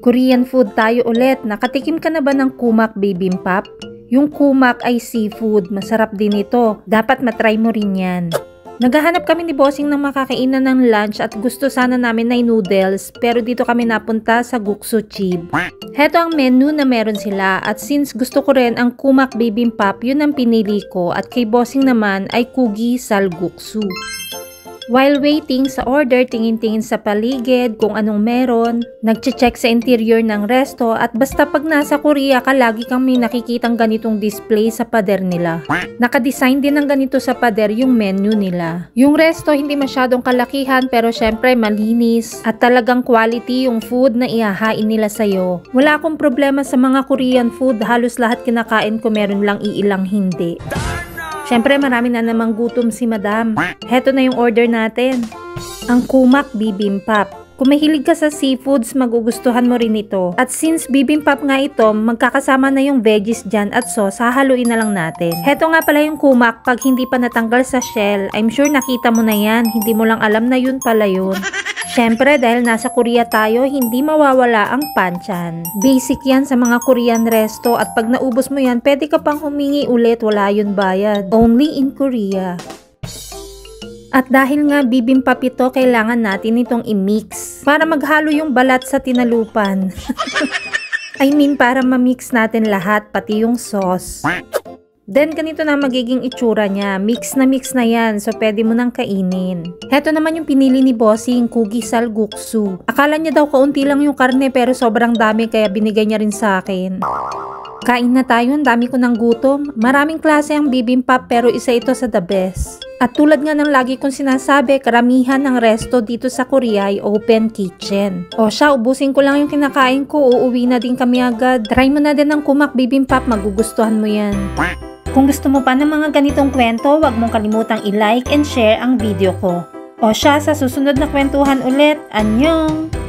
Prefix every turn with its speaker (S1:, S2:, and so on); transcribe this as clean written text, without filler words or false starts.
S1: Korean food tayo ulit. Nakatikim ka na ba ng Kumak Bibimbap? Yung Kumak ay seafood. Masarap din ito. Dapat matry mo rin yan. Naghahanap kami ni Bossing ng makakainan ng lunch at gusto sana namin ay noodles pero dito kami napunta sa Guksu Chib. Heto ang menu na meron sila at since gusto ko rin ang Kumak Bibimbap, yun ang pinili ko at kay Bossing naman ay Kugi Salguksu. While waiting sa order, tingin-tingin sa paligid kung anong meron, nagche-check sa interior ng resto at basta pag nasa Korea ka lagi kang may nakikitang ganitong display sa pader nila. Nakadesign din ng ganito sa pader yung menu nila. Yung resto hindi masyadong kalakihan pero syempre malinis at talagang quality yung food na ihahain nila sa'yo. Wala akong problema sa mga Korean food, halos lahat kinakain ko, meron lang iilang hindi. Siyempre marami na namang gutom si Madam. Heto na yung order natin. Ang Kumak Bibimbap. Kung mahilig ka sa seafoods, magugustuhan mo rin ito. At since bibimbap nga ito, magkakasama na yung veggies dyan at sauce, hahaluin na lang natin. Heto nga pala yung Kumak, pag hindi pa natanggal sa shell, I'm sure nakita mo na yan. Hindi mo lang alam na yun pala yun. Siyempre, dahil nasa Korea tayo, hindi mawawala ang panchan. Basic yan sa mga Korean resto at pag naubos mo yan, pwede ka pang humingi ulit, wala yun bayad. Only in Korea. At dahil nga bibimbap ito, kailangan natin itong i-mix para maghalo yung balat sa tinalupan. I mean, para ma-mix natin lahat, pati yung sauce. Then, ganito na magiging itsura niya. Mix na yan. So, pwede mo nang kainin. Heto naman yung pinili ni Bossing, Kugi Salguksu. Akala niya daw kaunti lang yung karne pero sobrang dami kaya binigay niya rin sa akin. Kain na tayo. Ang dami ko ng gutom. Maraming klase ang bibimbap pero isa ito sa the best. At tulad nga ng lagi kong sinasabi, karamihan ng resto dito sa Korea ay open kitchen. O siya, ubusin ko lang yung kinakain ko. Uuwi na din kami agad. Try mo na din ang Kumak Bibimbap. Magugustuhan mo yan. Kung gusto mo pa ng mga ganitong kwento, huwag mong kalimutang i-like and share ang video ko. O siya, sa susunod na kwentuhan ulit. Annyeong!